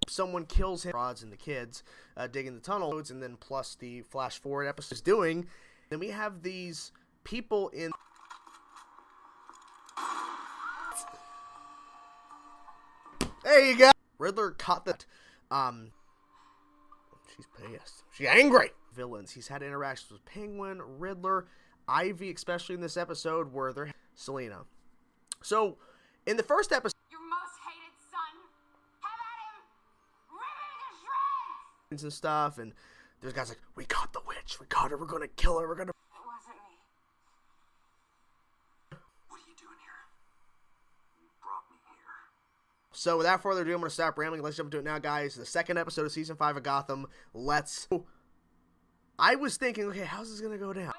someone kills him, rods and the kids digging the tunnels, and then plus the flash forward episode is doing. Then we have these people in. There you go. Riddler caught that. She's pissed. She's angry. Villains. He's had interactions with Penguin, Riddler, Ivy, especially in this episode where they're Selina. So, in the first episode, your most hated son, have at him, rip him to shreds, and stuff, and there's guys like, we caught the witch, we caught her, we're gonna kill her, we're gonna. It wasn't me. What are you doing here? You brought me here. So, without further ado, I'm gonna stop rambling. Let's jump into it now, guys. The second episode of season 5 of Gotham. Let's. I was thinking, okay, how's this gonna go down?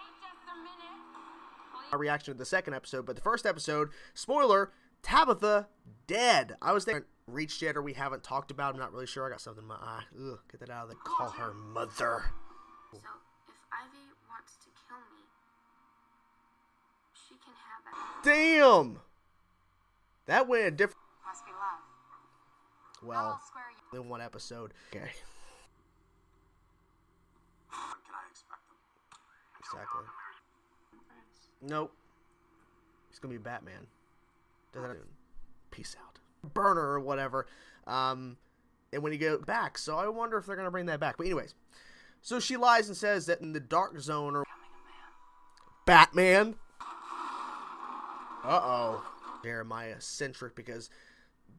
Our reaction to the second episode, but the first episode, spoiler, Tabitha dead. I was thinking, reached yet, or we haven't talked about. I'm not really sure. I got something in my eye. Ugh, get that out of there. Call her mother. So if Ivy wants to kill me, she can have it. Damn. That went a different. Must be love. Well, in one episode. Okay. What can I expect them? Exactly. Nope. He's gonna be Batman. Doesn't peace out. Burner or whatever. And when you go back, so I wonder if they're gonna bring that back. But anyways, so she lies and says that in the dark zone or Batman. Uh-oh. Jeremiah centric because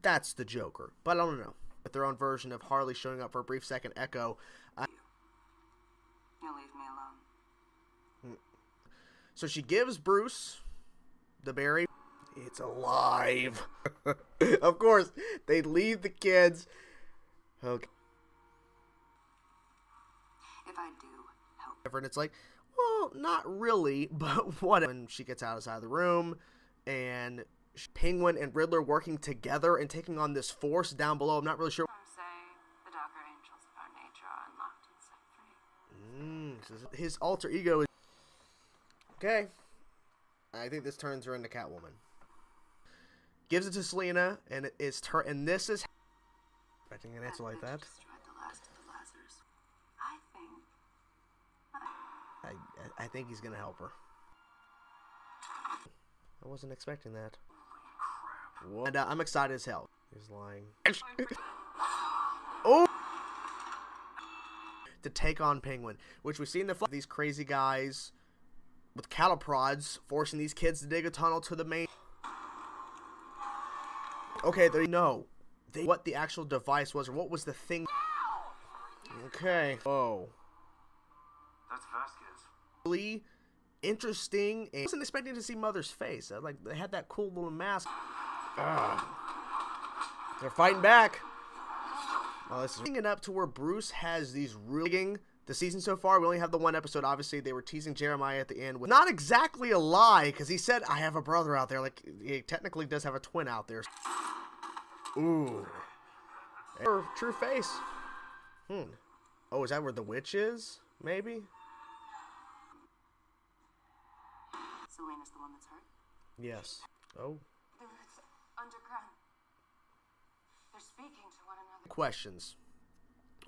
that's the Joker. But I don't know. With their own version of Harley showing up for a brief second echo. You'll leave me alone. So she gives Bruce the berry. It's alive. Of course, they leave the kids. Okay. If I do help. And it's like, well, not really, but what? When she gets outside of the room, and Penguin and Riddler working together and taking on this force down below. I'm not really sure. Some say the darker angels of our nature are unlocked and set free. His alter ego is. Okay. I think this turns her into Catwoman. Gives it to Selina, and it is and this is expecting an answer like that. Destroyed the last of the Lazarus. I think he's gonna help her. I wasn't expecting that. What? And I'm excited as hell. He's lying. Oh! To take on Penguin, which we see in these crazy guys with cattle prods forcing these kids to dig a tunnel to the main. Okay, they know what the actual device was, or what was the thing. Okay. Oh. That's Vasquez. Really interesting. I wasn't expecting to see Mother's face. Like, they had that cool little mask. They're fighting back. Oh, this is bringing it up to where Bruce has these really. The season so far, we only have the one episode. Obviously, they were teasing Jeremiah at the end with not exactly a lie, because he said, I have a brother out there. Like, he technically does have a twin out there. Ooh. Her true face. Oh, is that where the witch is? Maybe? Selina's the one that's hurt? Yes. Oh. It's underground. They're speaking to one another. Questions.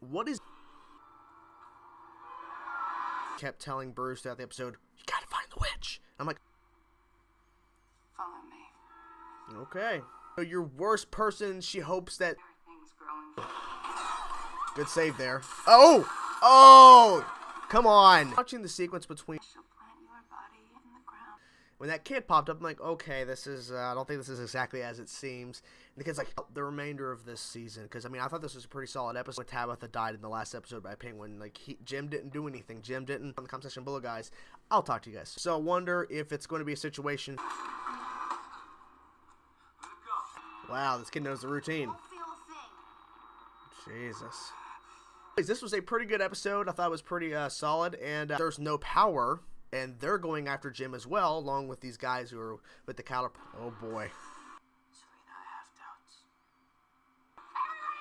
What is... Kept telling Bruce throughout the episode, you gotta find the witch. I'm like, Follow me. okay. So your worst person, she hopes that... Everything's growing. Good save there. Oh! Oh! Come on. Watching the sequence between... She'll plant your body in the ground. When that kid popped up, I'm like, okay, this is... I don't think this is exactly as it seems. And the kid's like, the remainder of this season. Because, I mean, I thought this was a pretty solid episode. When Tabitha died in the last episode by Penguin. Like, Jim didn't do anything. Jim didn't... On the comment section below, guys. I'll talk to you guys. So I wonder if it's going to be a situation... Wow, this kid knows the routine. Don't feel a thing. Jesus. This was a pretty good episode. I thought it was pretty solid. And there's no power. And they're going after Jim as well, along with these guys who are with the counter. Oh, boy. Selina, I have doubts. Everybody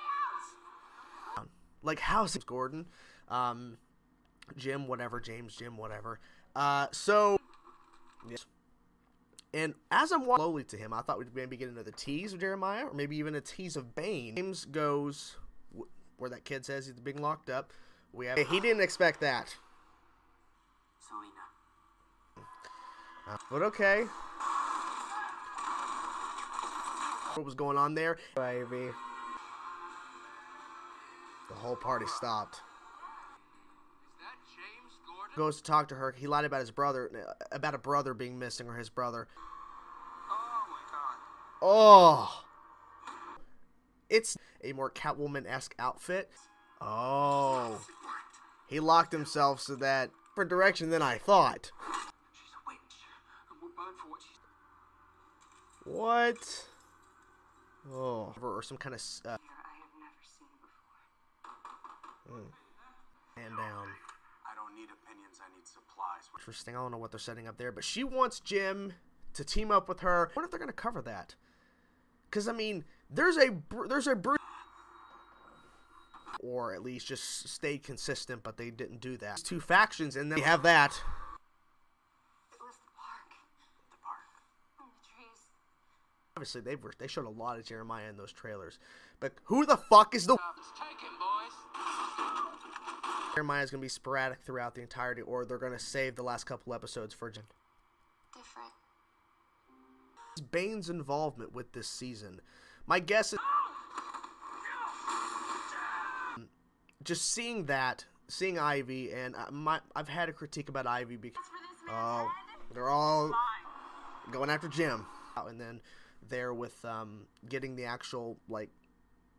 else! Like, how's Gordon? Jim, whatever. James, Jim, whatever. So, yes. And as I'm walking slowly to him, I thought we'd maybe get another tease of Jeremiah, or maybe even a tease of Bane. James goes, where that kid says he's being locked up. He didn't expect that. Selena. But okay. What was going on there? Ivy. The whole party stopped. Goes to talk to her. He lied about his brother, about a brother being missing, or his brother. Oh my god. Oh, it's a more Catwoman-esque outfit. Oh, he locked himself so that different direction than I thought. She's a witch, and we're burned for what she's... What? Oh, or some kind of I have never seen before. hand down. I don't need opinions, I need supplies. Interesting. I don't know what they're setting up there, but she wants Jim to team up with her. I wonder if they're gonna cover that. Because I mean, there's a Bruce, or at least just stayed consistent, but they didn't do that. It's two factions, and then we have that. It was the park. The park. And the trees. Obviously, they showed a lot of Jeremiah in those trailers, but who the fuck is the? It's taken, boys. Jeremiah is gonna be sporadic throughout the entirety, or they're gonna save the last couple episodes for Jim. Different. Bane's involvement with this season. My guess is just seeing Ivy, and I've had a critique about Ivy because they're all going after Jim, and then there with getting the actual like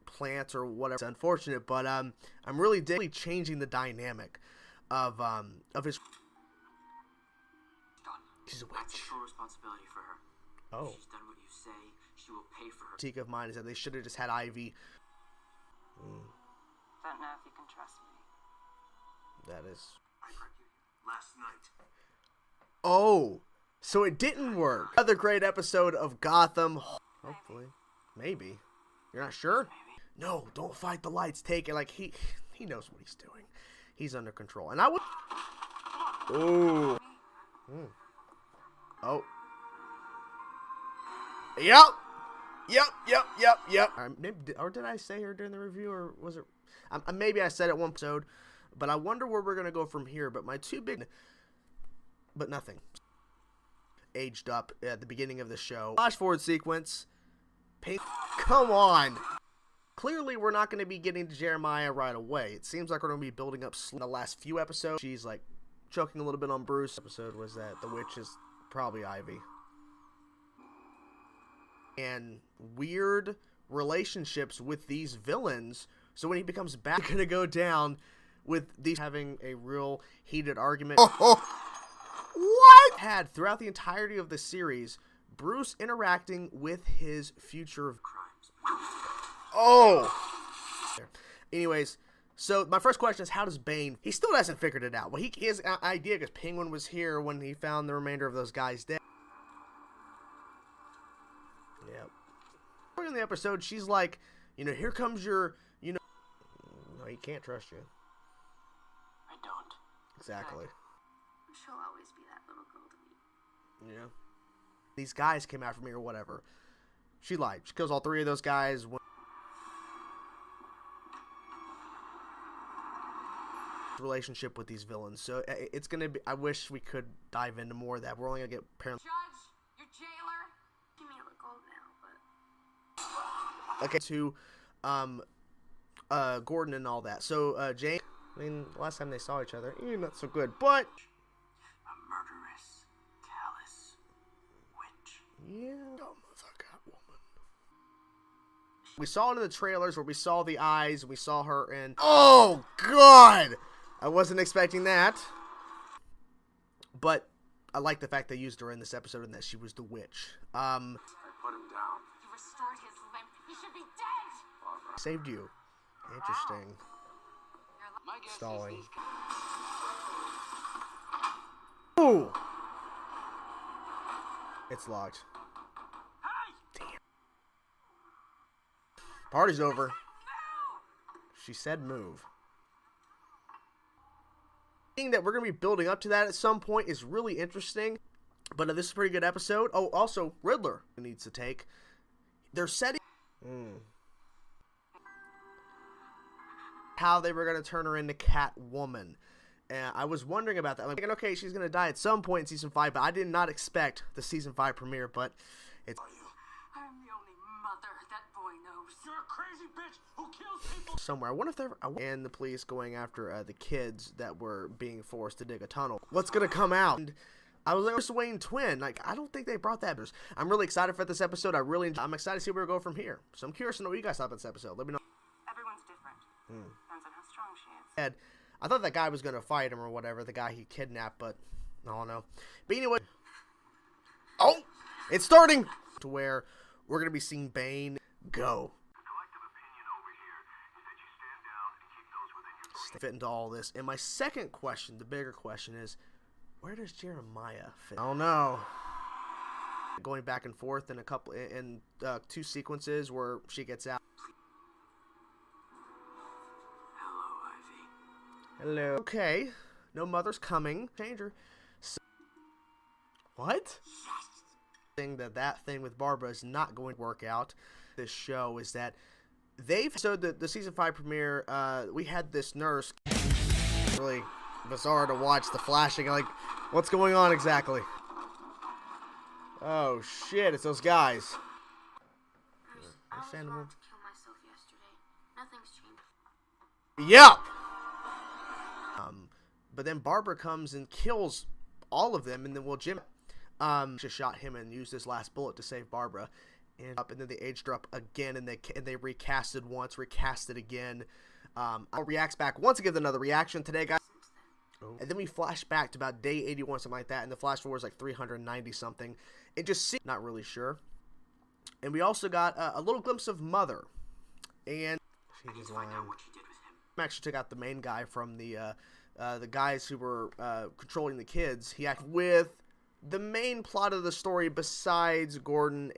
plants or whatever. It's unfortunate, but I'm really changing the dynamic of his. She's a witch. That's full responsibility for her. Oh. If she's done what you say, she will pay for her. Critique of mine is that they should have just had Ivy. Don't know if you can trust me. That is. I argued last night. Oh, so it didn't work. Another great episode of Gotham. Hopefully, maybe. You're not sure? Maybe. No, don't fight the lights. Take it. Like he knows what he's doing. He's under control. And I would. Oh. Oh. Yep. Or did I say her during the review, or was it? Maybe I said it one episode, but I wonder where we're gonna go from here. But my two big, but nothing. Aged up at the beginning of the show. Flash forward sequence. Come on. Clearly, we're not going to be getting to Jeremiah right away. It seems like we're going to be building up in the last few episodes. She's like choking a little bit on Bruce. Episode was that the witch is probably Ivy. And weird relationships with these villains. So when he becomes back, going to go down with these having a real heated argument. What? Had throughout the entirety of the series, Bruce interacting with his future Crimes. Oh. Anyways, so my first question is, how does Bane? He still hasn't figured it out. Well, he has an idea because Penguin was here when he found the remainder of those guys dead. Yep. In the episode, she's like, here comes your, no, he can't trust you. I don't. Exactly. She'll always be that little girl to me. Yeah. These guys came after me or whatever. She lied. She kills all three of those guys. Relationship with these villains, so it's gonna be. I wish we could dive into more of that. We're only gonna get apparently. Judge, your jailer. You may look old now, but. Okay, to Gordon and all that. So Jane. I mean, last time they saw each other, not so good, but. A murderous, callous witch. Yeah. Dumb as a Catwoman. We saw it in the trailers where we saw the eyes. We saw her in. Oh God. I wasn't expecting that, but I like the fact they used her in this episode and that she was the witch. I put him down. You restored his limb. He should be dead. Saved you. Interesting. My guess Stalling. is these Ooh! It's locked. Damn. Party's over. She said move. That we're going to be building up to that at some point is really interesting, but this is a pretty good episode. Oh, also Riddler needs to take. They're setting. how they were going to turn her into Catwoman. And I was wondering about that. I'm thinking, okay, she's going to die at some point in Season 5, but I did not expect the Season 5 premiere, but it's... I'm the only mother that boy knows. You're a crazy bitch who kills people. somewhere. I wonder if they're... And the police going after the kids that were being forced to dig a tunnel. What's going to come out? And I was like, Bruce Wayne twin. Like, I don't think they brought that. I'm really excited for this episode. I'm excited to see where we go from here. So I'm curious to know what you guys thought about this episode. Let me know. Everyone's different. Depends on how strong she is. And I thought that guy was going to fight him or whatever, the guy he kidnapped, but I don't know. But anyway, oh, it's starting to where we're going to be seeing Bane go. Fit into all this. And my second question, the bigger question is, where does Jeremiah fit? I don't know. Going back and forth in two sequences where she gets out. Hello. Okay. No mother's coming. Change her. So, what? Thing that thing with Barbara is not going to work out. This show is that so the season 5 premiere. We had this nurse. Really bizarre to watch the flashing. Like, what's going on exactly? Oh shit! It's those guys. I was wrong to kill myself yesterday. Nothing's changed. Yep. But then Barbara comes and kills all of them, and then Jim just shot him and used his last bullet to save Barbara, and then they aged her up again, and they recasted once, recasted again. Reacts back once again with another reaction today, guys. Oh. And then we flash back to about day 81, something like that, and the flash forward is like 390 something. It just seems not really sure. And we also got a little glimpse of Mother, and she's lying. Actually took out the main guy from the guys who were controlling the kids. He acted with the main plot of the story besides Gordon.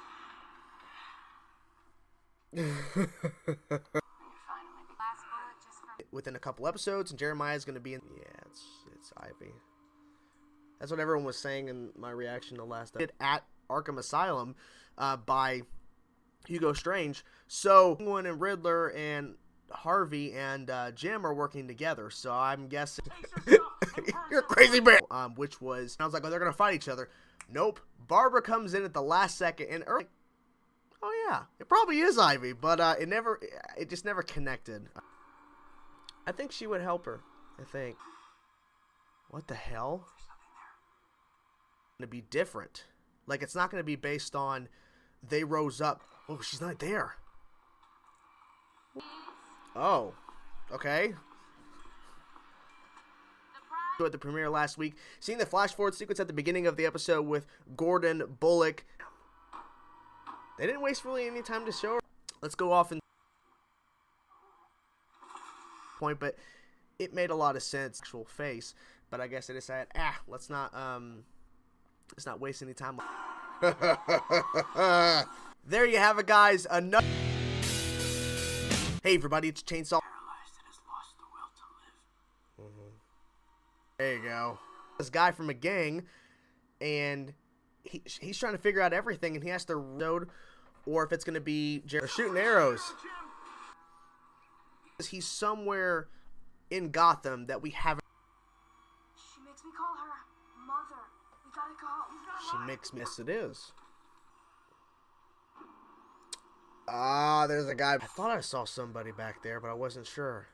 Within a couple episodes, and Jeremiah's going to be in. Yeah, it's Ivy. That's what everyone was saying in my reaction to last episode. At Arkham Asylum by Hugo Strange. So Penguin and Riddler and Harvey and Jim are working together, so I'm guessing you're a crazy man. Which was, I was like, oh, they're gonna fight each other. Nope. Barbara comes in at the last second, and oh yeah, it probably is Ivy, but it just never connected. I think she would help her. I think. What the hell? Gonna be different. Like, it's not gonna be based on they rose up. Oh, she's not there. Oh, okay. At the premiere last week, seeing the flash forward sequence at the beginning of the episode with Gordon Bullock. They didn't waste really any time to show her. Let's go off and point, but it made a lot of sense. Actual face, but I guess they decided, let's not waste any time. There you have it, guys. Another. Hey everybody, it's Chainsaw. There you go. This guy from a gang, and he's trying to figure out everything, and he has to reload, or if it's going to be shooting arrows. He's somewhere in Gotham that we haven't. She makes me call her Mother. We gotta go. She makes me. Yes, it is. There's a guy. I thought I saw somebody back there, but I wasn't sure.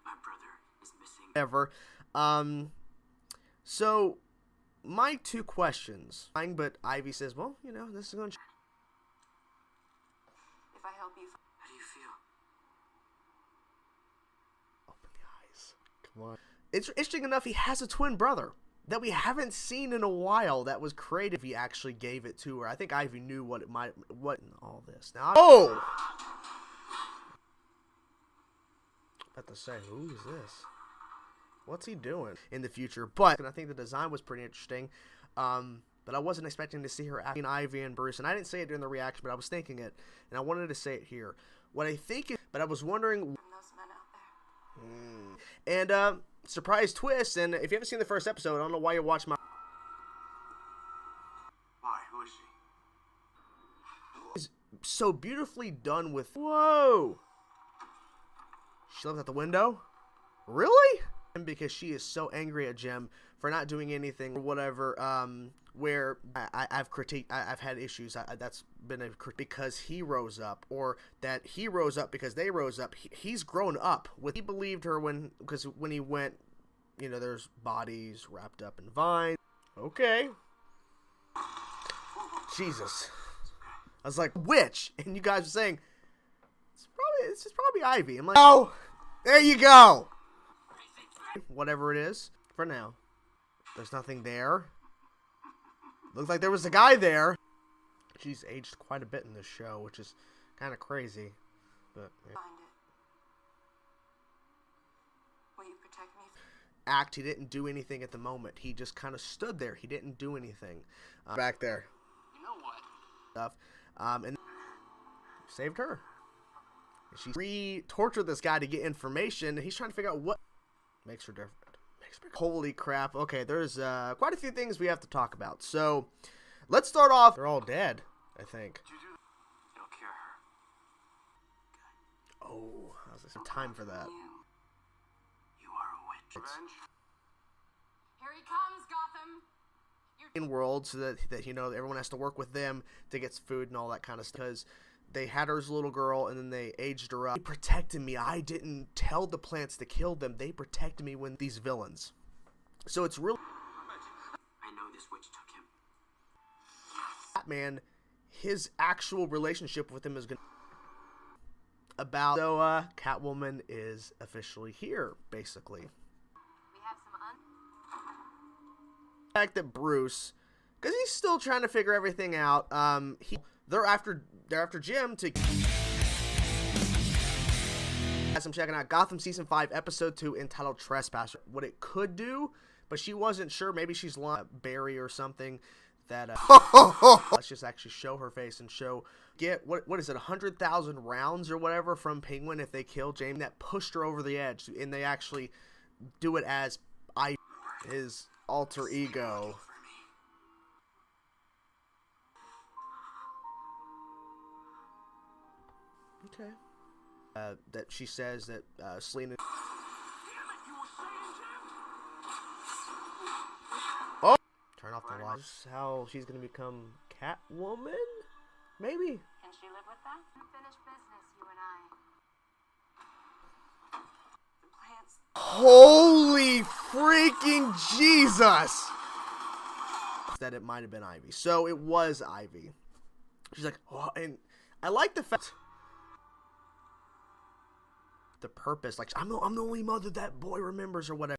My brother is missing. Ever. So my two questions. But Ivy says, well, you know, this is going to. If I help you, How do you feel? Open the eyes. Come on. It's interesting enough, he has a twin brother that we haven't seen in a while that was created. He actually gave it to her. I think Ivy knew what in all this. Now, about to say, who is this? What's he doing in the future? But I think the design was pretty interesting. But I wasn't expecting to see her acting Ivy and Bruce. And I didn't say it during the reaction, but I was thinking it. And I wanted to say it here. What I think is, but I was wondering. from those men out there. And surprise twist. And if you haven't seen the first episode, I don't know why you watch my. Why? Who is she? Is so beautifully done with. Whoa. She looked out the window? Really? Because she is so angry at Jim for not doing anything or whatever, where I've critiqued, I've had issues. That's been a because he rose up, or that he rose up because they rose up. He's grown up with. He believed her because when he went, you know, there's bodies wrapped up in vines. Okay. Jesus. I was like, witch, and you guys are saying this is probably Ivy. I'm like, oh, there you go. Whatever it is, for now. There's nothing there. Looks like there was a guy there. She's aged quite a bit in this show, which is kind of crazy. But yeah. Find it. Will you protect me? He didn't do anything at the moment. He just kind of stood there. He didn't do anything. Back there. You know what? Stuff. And saved her. She re-tortured this guy to get information. And he's trying to figure out what makes her different. Holy crap. Okay, there's quite a few things we have to talk about. So, let's start off. They're all dead, I think. It'll cure her. Oh, how's this time for that? You are a witch. Revenge? Here he comes, Gotham. In world, so that you know everyone has to work with them to get food and all that kind of stuff. Because they had her as a little girl and then they aged her up. They protected me. I didn't tell the plants to kill them. They protected me when these villains. So it's real. I know this witch took him. Batman, his actual relationship with him is gonna about. So Catwoman is officially here, basically. We have some The fact that Bruce, because he's still trying to figure everything out. They're after Jim to. As I'm checking out Gotham Season 5 Episode 2 entitled Trespassers, what it could do, but she wasn't sure. Maybe she's Barry or something. That let's just actually show her face and get what is it, 100,000 rounds or whatever from Penguin if they kill James. That pushed her over the edge, and they actually do it as his alter ego. Okay. That she says that Selena. Oh! Turn off the lights. How she's gonna become Catwoman? Maybe. Can she live with that? Unfinished business, you and I. The plants. Holy freaking Jesus! That it might have been Ivy. So it was Ivy. She's like, oh, and I like the fact. The purpose, like I'm the only mother that boy remembers or whatever.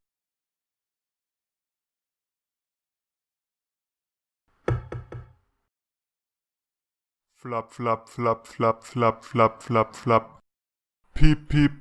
Flop, flop, flop, flop, flop, flop, flop, flop. Peep, peep.